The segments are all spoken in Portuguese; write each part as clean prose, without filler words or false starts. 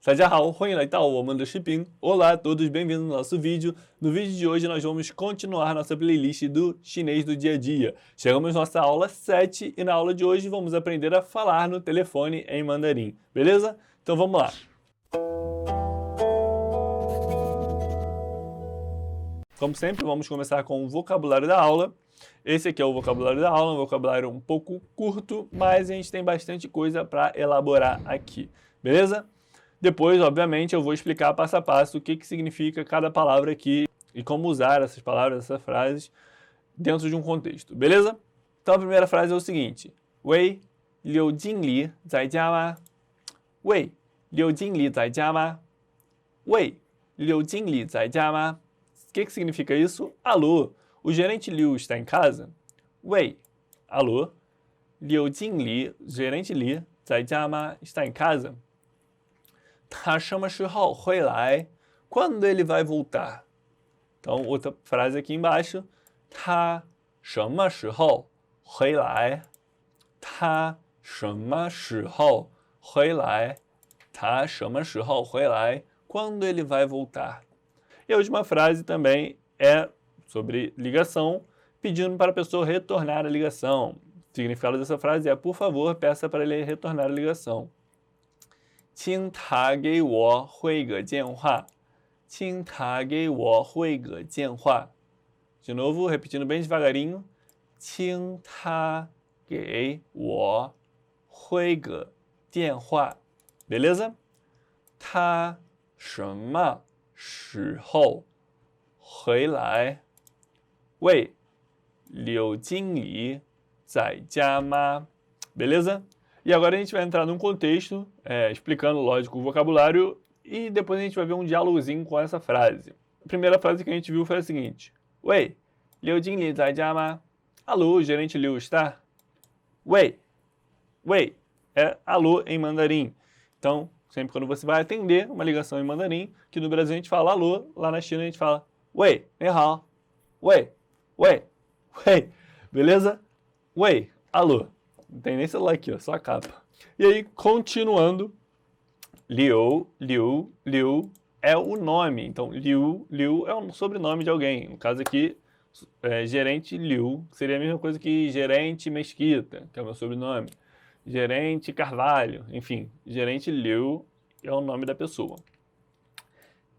大家好，欢迎来到我们的视频。Olá a todos, bem-vindos no nosso vídeo. No vídeo de hoje nós vamos continuar nossa playlist do chinês do dia a dia. Chegamos na nossa aula 7 e na aula de hoje vamos aprender a falar no telefone em mandarim, beleza? Então vamos lá. Como sempre, vamos começar com o vocabulário da aula. Esse aqui é o vocabulário da aula, um vocabulário um pouco curto, mas a gente tem bastante coisa para elaborar aqui, beleza? Depois, obviamente, eu vou explicar passo a passo o que significa cada palavra aqui e como usar essas palavras, essas frases dentro de um contexto, beleza? Então a primeira frase é o seguinte: Wei, Liu Jingli zai jia ma? Wei, Liu Jingli zai jia ma? Wei, Liu Jingli zai jia ma? O que significa isso? Alô, o gerente Liu está em casa? Wei, alô, Liu Jingli, gerente Li, zai jia ma? Está em casa? 他什么时候会来? Quando ele vai voltar? Então, outra frase aqui embaixo. 他什么时候会来? 他什么时候会来? 他什么时候会来? Quando ele vai voltar? E a última frase também é sobre ligação, pedindo para a pessoa retornar a ligação. O significado dessa frase é: por favor, peça para ele retornar a ligação. 请他给我汇个电话. 请他给我汇个电话. De novo, repetindo bem devagarinho. 请他给我汇个电话. Beleza? 他什么时候回来? 喂，柳经理在家吗? Beleza? E agora a gente vai entrar num contexto, explicando, lógico, o vocabulário, e depois a gente vai ver um diálogozinho com essa frase. A primeira frase que a gente viu foi a seguinte: Wei, Liu Jingli zai jia ma? Alô, o gerente Liu está? Wei, wei é alô em mandarim. Então, sempre quando você vai atender uma ligação em mandarim, que no Brasil a gente fala alô, lá na China a gente fala Wei, ni hao. Wei, wei, wei. Beleza? Wei, alô. Não tem nem celular aqui, ó, só a capa. E aí, continuando, Liu é o nome. Então, Liu é um sobrenome de alguém. No caso aqui, gerente Liu seria a mesma coisa que gerente Mesquita, que é o meu sobrenome. Gerente Carvalho, enfim, gerente Liu é o nome da pessoa.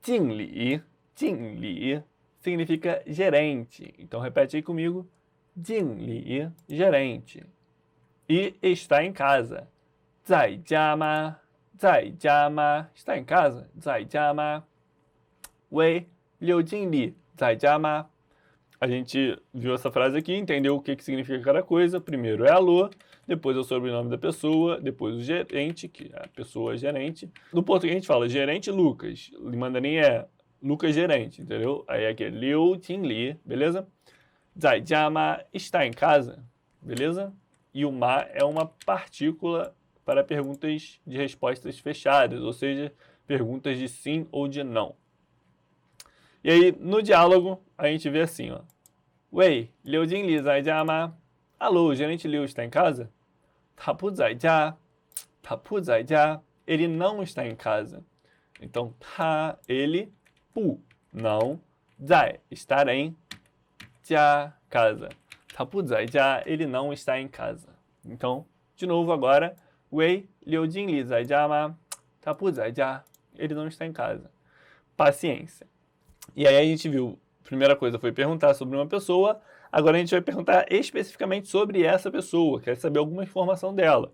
Jingli significa gerente. Então, repete aí comigo. Jingli, gerente. E está em casa. Zai jia ma? Zai jia ma? Está em casa? Zai jia ma? Wei, Liu Jingli zai jia ma? A gente viu essa frase aqui, entendeu o que significa cada coisa. Primeiro é alô, depois é o sobrenome da pessoa, depois o gerente, que é a pessoa gerente. No português a gente fala gerente Lucas. Em mandarim é Lucas gerente, entendeu? Aí aqui é Liu Jingli, beleza? Zai jia ma? Está em casa, beleza? E o ma é uma partícula para perguntas de respostas fechadas, ou seja, perguntas de sim ou de não. E aí, no diálogo, a gente vê assim, ó. Wei, Liu Jingli zai jia ma? Alô, o gerente Liu está em casa? Ta pu zai jia. Ta pu zai jia. Ele não está em casa. Então, ta, ele, pu, não, zai, estar em, jia, casa. Ta pu zai jia, ele não está em casa. Então, de novo agora, Wei, Liu Jingli zai jia ma? Ta pu zai jia, ele não está em casa. Paciência. E aí a gente viu, a primeira coisa foi perguntar sobre uma pessoa, agora a gente vai perguntar especificamente sobre essa pessoa, quer saber alguma informação dela.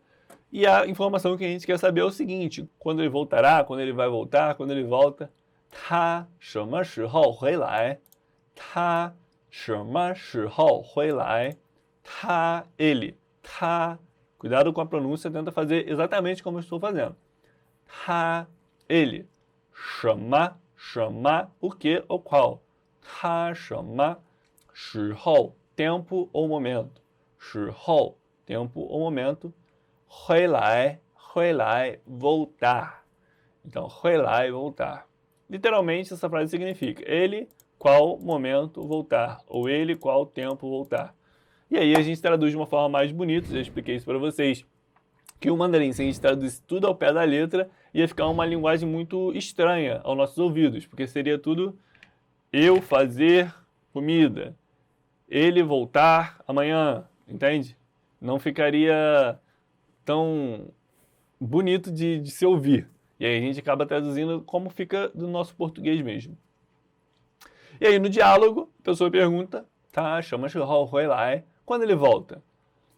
E a informação que a gente quer saber é o seguinte: quando ele voltará, quando ele vai voltar, quando ele volta. Ta什么时候回来? Ta什么时候回来? Ta, ele. Ta, cuidado com a pronúncia, tenta fazer exatamente como eu estou fazendo. Ta, ele. 什么, o que ou qual. Ta 什么时候, tempo ou momento. 时候, tempo ou momento. 回来, voltar. Então, 回来, voltar. Literalmente, essa frase significa ele, qual momento voltar. Ou ele, qual tempo voltar. E aí a gente traduz de uma forma mais bonita, já expliquei isso para vocês, que o mandarim, se a gente traduz tudo ao pé da letra, ia ficar uma linguagem muito estranha aos nossos ouvidos, porque seria tudo eu fazer comida, ele voltar amanhã, entende? Não ficaria tão bonito de se ouvir. E aí a gente acaba traduzindo como fica do nosso português mesmo. E aí no diálogo, a pessoa pergunta, tá, chama quando ele volta?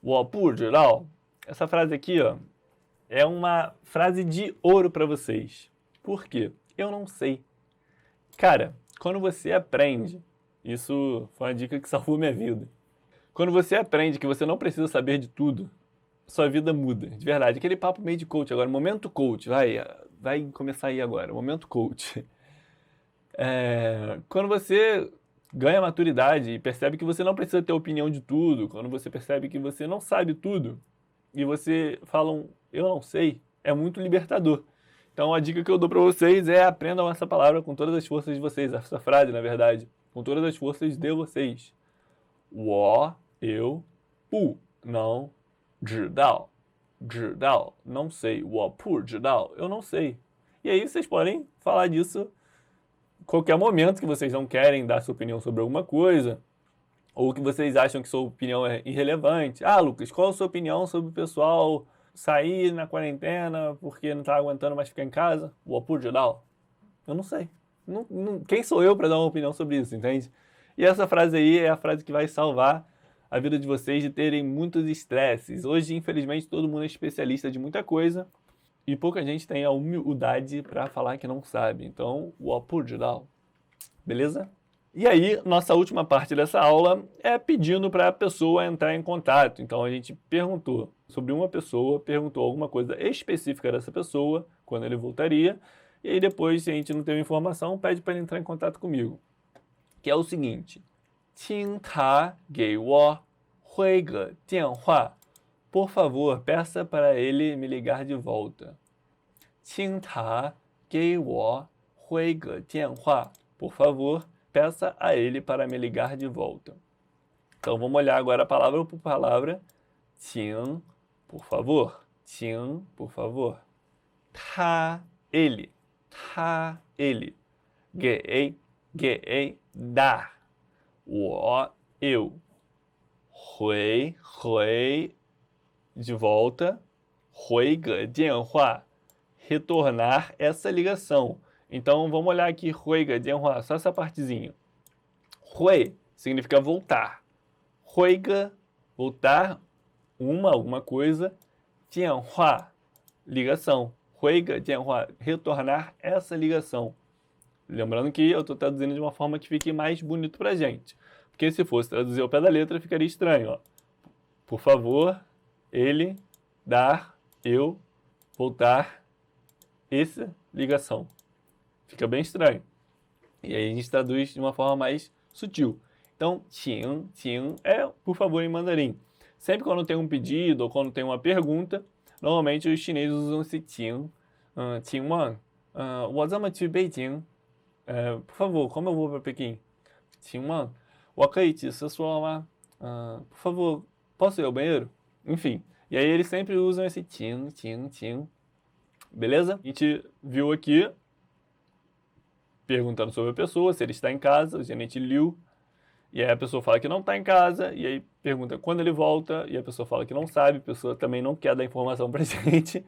我不知道. Essa frase aqui, ó, é uma frase de ouro para vocês. Por quê? Eu não sei. Cara, quando você aprende, isso foi uma dica que salvou minha vida. Quando você aprende que você não precisa saber de tudo, sua vida muda, de verdade. Aquele papo meio de coach agora, momento coach, vai começar aí agora, momento coach. Quando você ganha maturidade e percebe que você não precisa ter opinião de tudo, quando você percebe que você não sabe tudo, e você fala eu não sei, é muito libertador. Então a dica que eu dou para vocês é aprendam essa palavra com todas as forças de vocês, essa frase, na verdade, com todas as forças de vocês. eu, 不 não 知道 não sei. 我不知道 eu não sei. E aí vocês podem falar disso qualquer momento que vocês não querem dar sua opinião sobre alguma coisa, ou que vocês acham que sua opinião é irrelevante. Ah, Lucas, qual a sua opinião sobre o pessoal sair na quarentena porque não está aguentando mais ficar em casa? 我不知道 eu não sei. Quem sou eu para dar uma opinião sobre isso, entende? E essa frase aí é a frase que vai salvar a vida de vocês de terem muitos estresses. Hoje, infelizmente, todo mundo é especialista de muita coisa e pouca gente tem a humildade para falar que não sabe. Então, 我不知道. Beleza? E aí, nossa última parte dessa aula é pedindo para a pessoa entrar em contato. Então, a gente perguntou sobre uma pessoa, perguntou alguma coisa específica dessa pessoa, quando ele voltaria, e aí depois, se a gente não teve informação, pede para ele entrar em contato comigo. Que é o seguinte, 请他给我回个电话. Por favor, peça para ele me ligar de volta. 请他给我回个电话. Por favor, peça a ele para me ligar de volta. Então vamos olhar agora palavra por palavra. 请, por favor. 请, por favor. 他, ele. 他, ele. 给, dar. 我, eu. 回, de volta. 回个电话. Retornar essa ligação. Então vamos olhar aqui, 回个电话, só essa partezinha. 回 significa voltar. 回个, voltar, alguma coisa. 电话, ligação. 回个电话, retornar essa ligação. Lembrando que eu estou traduzindo de uma forma que fique mais bonito pra gente. Porque se fosse traduzir ao pé da letra, ficaria estranho. Ó. Por favor, ele, dar, eu, voltar, essa ligação. Fica bem estranho. E aí a gente traduz de uma forma mais sutil. Então, 请 é por favor em mandarim. Sempre quando tem um pedido ou quando tem uma pergunta, normalmente os chineses usam esse 请. 请问, 我怎么去北京? Por favor, como eu vou para Pequim? 请问, 我可以去厕所吗? Por favor, posso ir ao banheiro? Enfim, e aí eles sempre usam esse 请. Beleza? A gente viu aqui perguntando sobre a pessoa, se ele está em casa, a gente liu, e aí a pessoa fala que não está em casa, e aí pergunta quando ele volta, e a pessoa fala que não sabe, a pessoa também não quer dar informação pra gente,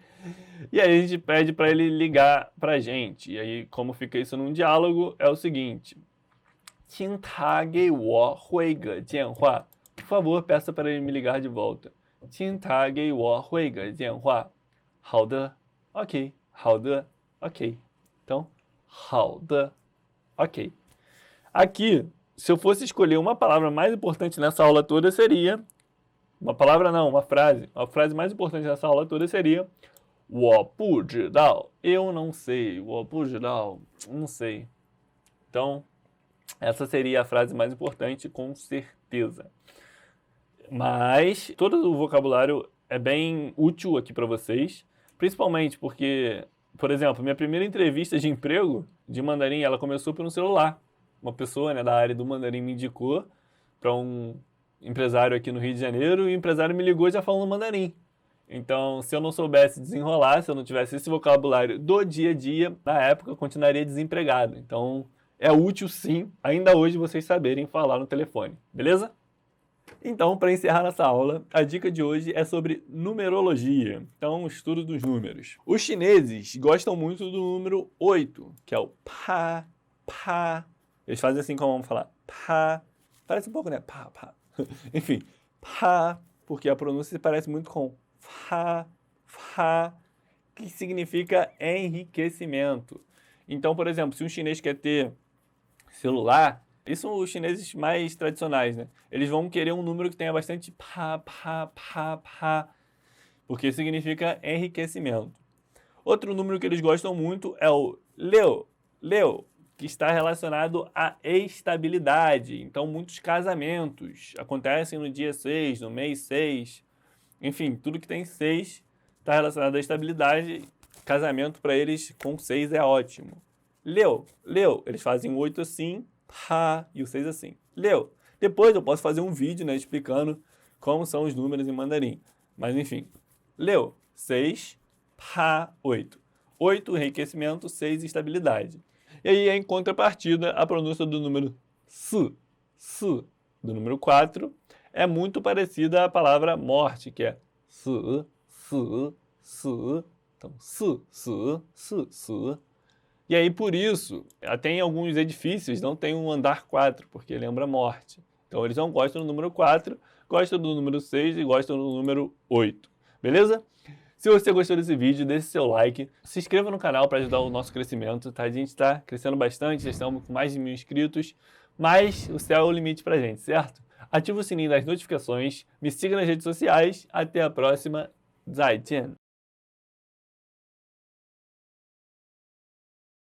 e aí a gente pede para ele ligar pra gente, e aí como fica isso num diálogo, é o seguinte, 请他给我回个电话. Por favor, peça para ele me ligar de volta. 请他给我回个电话. 好的, ok. 好的, ok. Então, 好的, ok. Aqui, se eu fosse escolher uma palavra mais importante nessa aula toda, seria... Uma palavra não, uma frase. A frase mais importante nessa aula toda seria 我不知道. Eu não sei. 我不知道. Não sei. Então, essa seria a frase mais importante, com certeza. Mas todo o vocabulário é bem útil aqui para vocês, principalmente porque, por exemplo, minha primeira entrevista de emprego de mandarim, ela começou por um celular. Uma pessoa, né, da área do mandarim me indicou para um empresário aqui no Rio de Janeiro e o empresário me ligou já falando mandarim. Então, se eu não soubesse desenrolar, se eu não tivesse esse vocabulário do dia a dia, na época eu continuaria desempregado. Então, é útil sim, ainda hoje, vocês saberem falar no telefone, beleza? Então, para encerrar nossa aula, a dica de hoje é sobre numerologia, então, o estudo dos números. Os chineses gostam muito do número 8, que é o pa, pa. Eles fazem assim como vamos falar, pa. Parece um pouco, né? Pa, pa. Enfim, pa, porque a pronúncia se parece muito com fa, fa, que significa enriquecimento. Então, por exemplo, se um chinês quer ter celular, isso são os chineses mais tradicionais, né? Eles vão querer um número que tenha bastante pa, pa, pa, pa, porque significa enriquecimento. Outro número que eles gostam muito é o Leo, Leo, que está relacionado à estabilidade. Então, muitos casamentos acontecem no dia 6, no mês 6. Enfim, tudo que tem 6 está relacionado à estabilidade. Casamento para eles com 6 é ótimo. Leo, Leo, eles fazem o 8 assim, ha, e o 6 assim. Leo. Depois eu posso fazer um vídeo, né, explicando como são os números em mandarim. Mas enfim, Leo, 6, ha, 8. 8, enriquecimento, 6, estabilidade. E aí, em contrapartida, a pronúncia do número su, do número 4, é muito parecida à palavra morte, que é su, su, su. Então, su. E aí, por isso, até em alguns edifícios não tem um andar 4, porque lembra morte. Então, eles não gostam do número 4, gostam do número 6 e gostam do número 8. Beleza? Se você gostou desse vídeo, deixe seu like, se inscreva no canal para ajudar o nosso crescimento, tá? A gente está crescendo bastante, já estamos com mais de 1000 inscritos, mas o céu é o limite pra gente, certo? Ative o sininho das notificações, me siga nas redes sociais, até a próxima, 再见!